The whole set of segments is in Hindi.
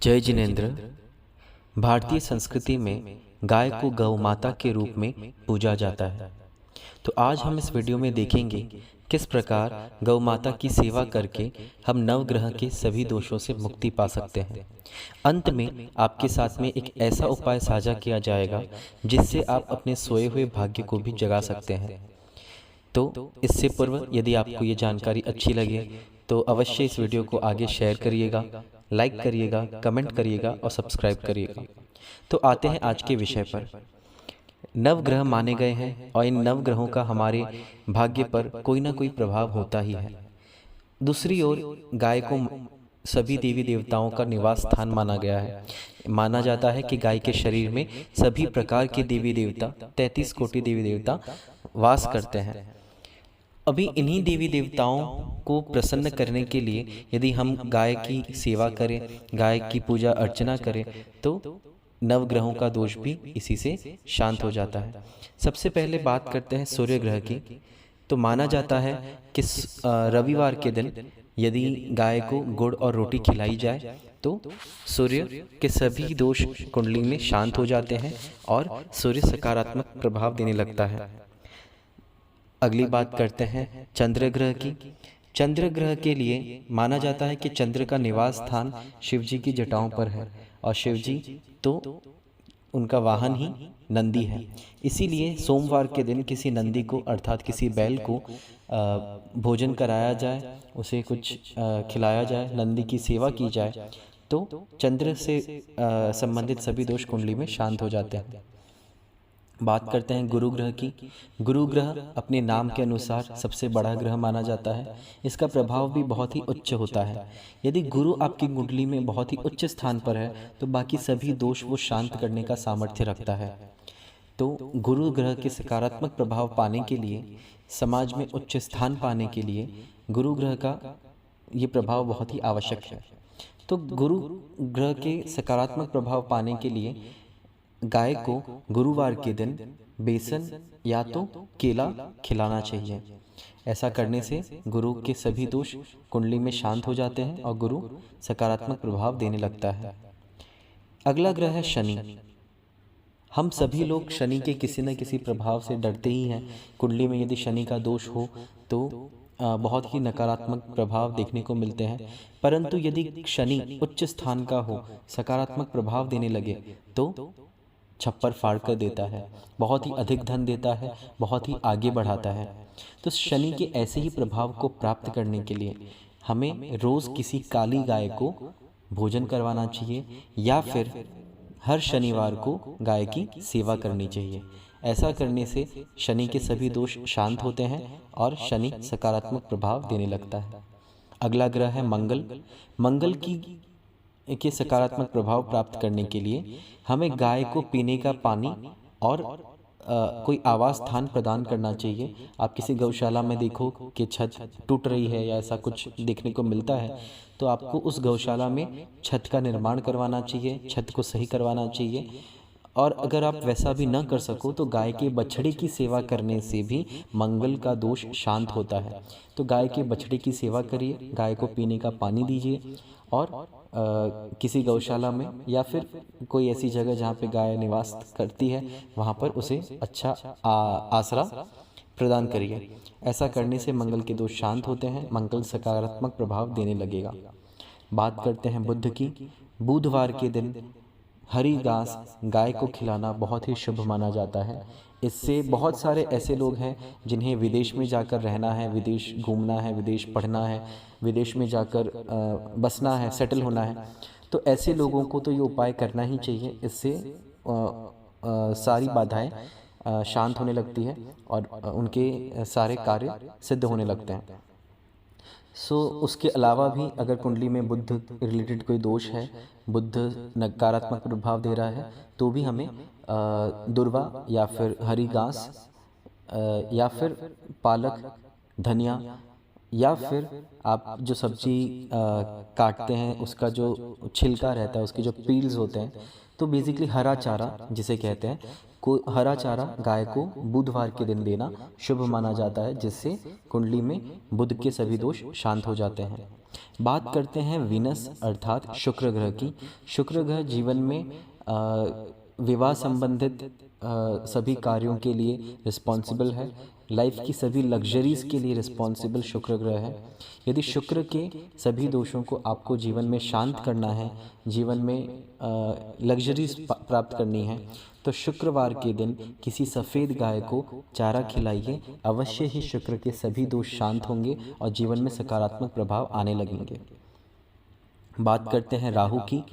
जय जिनेन्द्र। भारतीय संस्कृति में गाय को गौ माता के रूप में पूजा जाता है। तो आज हम इस वीडियो में देखेंगे किस प्रकार गौ माता की सेवा करके हम नवग्रह के सभी दोषों से मुक्ति पा सकते हैं। अंत में आपके साथ में एक ऐसा उपाय साझा किया जाएगा जिससे आप अपने सोए हुए भाग्य को भी जगा सकते हैं। तो इससे पूर्व यदि आपको ये जानकारी अच्छी लगे तो अवश्य इस वीडियो को आगे शेयर करिएगा, लाइक करिएगा, कमेंट करिएगा और सब्सक्राइब करिएगा। तो आते हैं आज के विषय पर। नवग्रह माने गए हैं और इन नवग्रहों का हमारे भाग्य पर कोई ना कोई प्रभाव होता ही है। दूसरी ओर गाय को सभी देवी देवताओं का निवास स्थान माना गया है। माना जाता है कि गाय के शरीर में सभी प्रकार के देवी देवता 33 कोटि देवी देवता वास करते हैं। अभी इन्हीं देवी देवताओं को प्रसन्न करने के लिए यदि हम गाय की सेवा करें, गाय की पूजा अर्चना करें तो नवग्रहों का दोष भी इसी से शांत हो जाता है। सबसे पहले बात करते हैं सूर्य ग्रह की। तो माना जाता है कि रविवार के दिन यदि गाय को गुड़ और रोटी खिलाई जाए तो सूर्य के सभी दोष कुंडली में शांत हो जाते हैं और सूर्य सकारात्मक प्रभाव देने लगता है। अगली बात करते हैं चंद्र ग्रह की। चंद्र ग्रह के लिए माना जाता है कि चंद्र का निवास स्थान शिव जी की जटाओं पर है और शिव जी तो उनका वाहन ही नंदी है। इसीलिए सोमवार के दिन किसी नंदी को अर्थात किसी बैल को भोजन कराया जाए, उसे कुछ खिलाया जाए, नंदी की सेवा की जाए तो चंद्र से संबंधित सभी दोष कुंडली में शांत हो जाते हैं। बात करते हैं गुरु ग्रह की। गुरु ग्रह अपने नाम के अनुसार सबसे बड़ा ग्रह माना जाता है। इसका प्रभाव भी बहुत ही उच्च होता है। यदि गुरु आपकी कुंडली में बहुत ही उच्च स्थान पर है तो बाकी सभी दोष वो शांत करने का सामर्थ्य रखता है। तो गुरु ग्रह के सकारात्मक प्रभाव पाने के लिए, समाज में उच्च स्थान पाने के लिए गुरु ग्रह का ये प्रभाव बहुत ही आवश्यक है। तो गुरु ग्रह के सकारात्मक प्रभाव पाने के लिए गाय को गुरुवार के दिन बेसन या तो केला खिलाना चाहिए। ऐसा करने से गुरु के सभी दोष कुंडली में शांत हो जाते हैं और गुरु सकारात्मक प्रभाव देने लगता है। अगला ग्रह है शनि। हम सभी लोग शनि के किसी न किसी प्रभाव से डरते ही हैं। कुंडली में यदि शनि का दोष हो तो बहुत ही नकारात्मक प्रभाव देखने को मिलते हैं। परंतु यदि शनि उच्च स्थान का हो, सकारात्मक प्रभाव देने लगे तो छप्पर फाड़ कर देता है, बहुत ही अधिक धन देता है, बहुत ही आगे बढ़ाता है। तो शनि के ऐसे ही प्रभाव को प्राप्त करने के लिए हमें रोज़ किसी काली गाय को भोजन करवाना चाहिए या फिर हर शनिवार को गाय की सेवा करनी चाहिए। ऐसा करने से शनि के सभी दोष शांत होते हैं और शनि सकारात्मक प्रभाव देने लगता है। अगला ग्रह है मंगल। मंगल के सकारात्मक प्रभाव प्राप्त करने के लिए हमें गाय को पीने का पानी और कोई आवास स्थान प्रदान करना चाहिए। आप किसी गौशाला में देखो कि छत टूट रही है या ऐसा कुछ देखने को मिलता है तो आपको उस गौशाला में छत का निर्माण करवाना चाहिए, छत को सही करवाना चाहिए। और अगर आप वैसा भी न कर सको तो गाय के बछड़े की सेवा करने से भी मंगल का दोष शांत होता है। तो गाय के बछड़े की सेवा करिए, गाय को पीने का पानी दीजिए और किसी गौशाला में या फिर कोई ऐसी जगह जहाँ पे गाय निवास करती है वहाँ पर उसे अच्छा आसरा प्रदान करिए। ऐसा करने से मंगल के दोष शांत होते हैं, मंगल सकारात्मक प्रभाव देने लगेगा। बात करते हैं बुध की। बुधवार के दिन हरी घास गाय को खिलाना बहुत ही शुभ माना जाता है। इससे बहुत सारे ऐसे लोग हैं जिन्हें विदेश में जाकर रहना है, विदेश घूमना है, विदेश पढ़ना है, विदेश में जाकर बसना है, सेटल होना है। तो ऐसे लोगों को तो ये उपाय करना ही चाहिए। इससे सारी बाधाएं शांत होने लगती है और उनके सारे कार्य सिद्ध होने लगते हैं। उसके अलावा भी अगर कुंडली में बुध रिलेटेड कोई दोष है, बुध नकारात्मक प्रभाव दे रहा है तो भी हमें दुर्वा या फिर हरी घास या फिर पालक, धनिया या फिर आप जो सब्जी काटते हैं उसका जो छिलका रहता है, उसके जो पील्स होते हैं, तो बेसिकली हरा चारा जिसे कहते हैं, को हरा चारा गाय को बुधवार के दिन देना शुभ माना जाता है, जिससे कुंडली में बुध के सभी दोष शांत हो जाते हैं। बात करते हैं वीनस अर्थात शुक्र ग्रह की। शुक्र ग्रह जीवन में विवाह संबंधित सभी कार्यों के लिए रिस्पॉन्सिबल है, लाइफ की सभी लग्जरीज के लिए रिस्पॉन्सिबल शुक्र ग्रह है। यदि शुक्र के सभी दोषों को आपको जीवन में शांत करना है, जीवन में लग्जरीज प्राप्त करनी है, तो शुक्रवार के दिन किसी सफ़ेद गाय को चारा खिलाइए। अवश्य ही शुक्र के सभी दोष शांत होंगे और जीवन में सकारात्मक प्रभाव आने लगेंगे। बात करते हैं राहु की।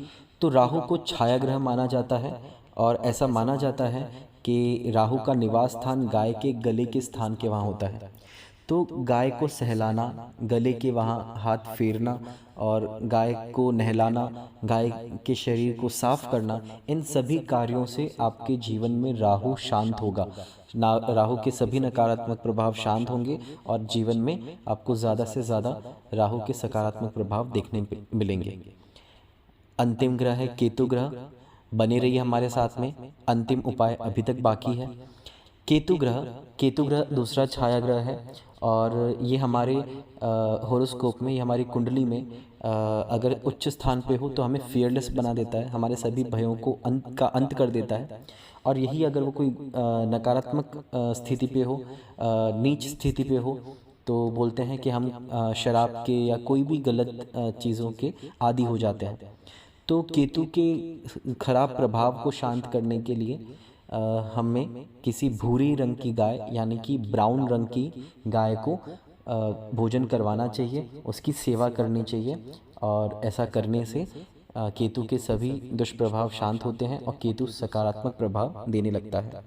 तो राहु को छाया ग्रह माना जाता है और ऐसा माना जाता है कि राहु का निवास स्थान गाय के गले के स्थान के वहाँ होता है। तो गाय को सहलाना, गले के वहाँ हाथ फेरना और गाय को नहलाना, गाय के शरीर को साफ करना, इन सभी कार्यों से आपके जीवन में राहु शांत होगा। राहु के सभी नकारात्मक प्रभाव शांत होंगे और जीवन में आपको ज़्यादा से ज़्यादा राहु के सकारात्मक प्रभाव देखने मिलेंगे। अंतिम ग्रह है केतु ग्रह। बने रहिए हमारे साथ में, अंतिम उपाय अभी तक बाकी है। केतु ग्रह दूसरा छाया ग्रह है और ये हमारे होरोस्कोप में, ये हमारी कुंडली में अगर उच्च स्थान पे हो तो हमें फियरलेस बना देता है, हमारे सभी भयों को अंत कर देता है। और यही अगर वो कोई नकारात्मक स्थिति पे हो, नीच स्थिति पे हो, तो बोलते हैं कि हम शराब के या कोई भी गलत चीज़ों के आदी हो जाते हैं। तो केतु के खराब प्रभाव को शांत करने के लिए हमें किसी भूरी रंग की गाय यानी कि ब्राउन रंग की गाय को भोजन करवाना चाहिए, उसकी सेवा करनी चाहिए और ऐसा करने से केतु के सभी दुष्प्रभाव शांत होते हैं और केतु सकारात्मक प्रभाव देने लगता है।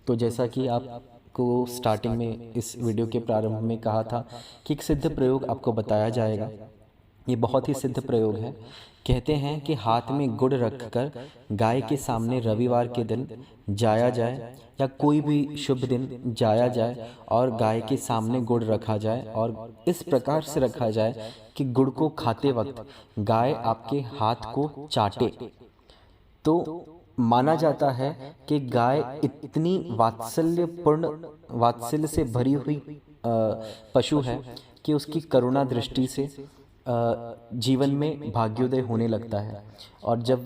तो जैसा कि आपको स्टार्टिंग में इस वीडियो के प्रारंभ में कहा था कि एक सिद्ध प्रयोग आपको बताया जाएगा। ये बहुत ही सिद्ध प्रयोग है। कहते हैं कि हाथ में गुड़ रखकर गाय के सामने रविवार के दिन जाया जाए या कोई भी शुभ दिन जाया जाए और गाय के सामने गुड़ रखा जाए और इस प्रकार से रखा जाए कि गुड़ को खाते वक्त गाय आपके हाथ को चाटे। तो माना जाता है कि गाय इतनी वात्सल्य से भरी हुई पशु है कि उसकी करुणा दृष्टि से जीवन में भाग्योदय होने लगता है। और जब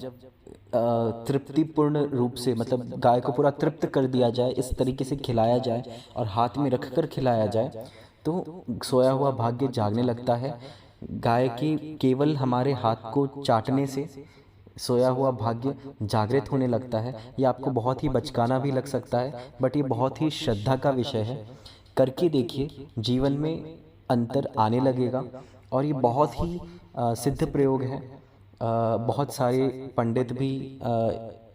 तृप्तिपूर्ण रूप से, मतलब गाय को पूरा तृप्त कर दिया जाए, इस तरीके से खिलाया जाए और हाथ में रखकर खिलाया जाए, तो सोया हुआ भाग्य जागने लगता है। गाय की केवल हमारे हाथ को चाटने से सोया हुआ भाग्य जागृत होने लगता है। ये आपको बहुत ही बचकाना भी लग सकता है, बट ये बहुत ही श्रद्धा का विषय है। करके देखिए, जीवन में अंतर आने लगेगा और ये बहुत ही सिद्ध प्रयोग है। बहुत सारे पंडित भी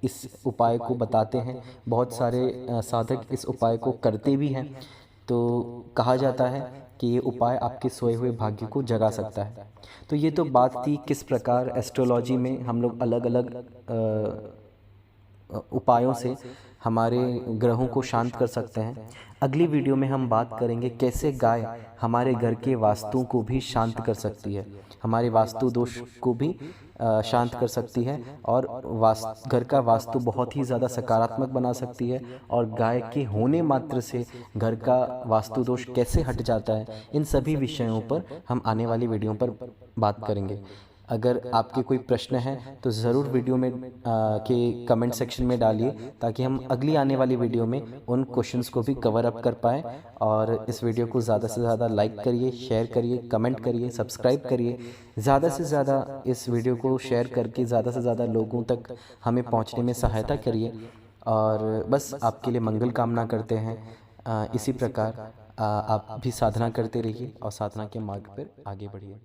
इस उपाय को बताते हैं, बहुत सारे साधक इस उपाय को करते भी हैं। तो कहा जाता है कि ये उपाय आपके सोए हुए भाग्य को जगा सकता है। तो ये तो बात थी किस प्रकार एस्ट्रोलॉजी में हम लोग अलग अलग उपायों से हमारे ग्रहों को शांत कर सकते हैं। अगली वीडियो में हम बात करेंगे कैसे गाय हमारे घर के वास्तु को भी शांत कर सकती है, हमारे वास्तु दोष को भी शांत कर सकती है और घर का वास्तु बहुत ही ज़्यादा सकारात्मक बना सकती है। और गाय के होने मात्र से घर का वास्तु दोष कैसे हट जाता है, इन सभी विषयों पर हम आने वाली वीडियो पर बात करेंगे। अगर आपके कोई प्रश्न है तो ज़रूर वीडियो में के कमेंट सेक्शन में डालिए, ताकि हम अगली आने वाली वीडियो में उन क्वेश्चंस को भी कवर अप कर पाएँ। और इस वीडियो को ज़्यादा से ज़्यादा लाइक करिए, शेयर करिए, कमेंट करिए, सब्सक्राइब करिए। ज़्यादा से ज़्यादा इस वीडियो को शेयर करके ज़्यादा से ज़्यादा लोगों तक हमें पहुँचने में सहायता करिए। और बस आपके लिए मंगल कामना करते हैं। इसी प्रकार आप भी साधना करते रहिए और साधना के मार्ग पर आगे बढ़िए।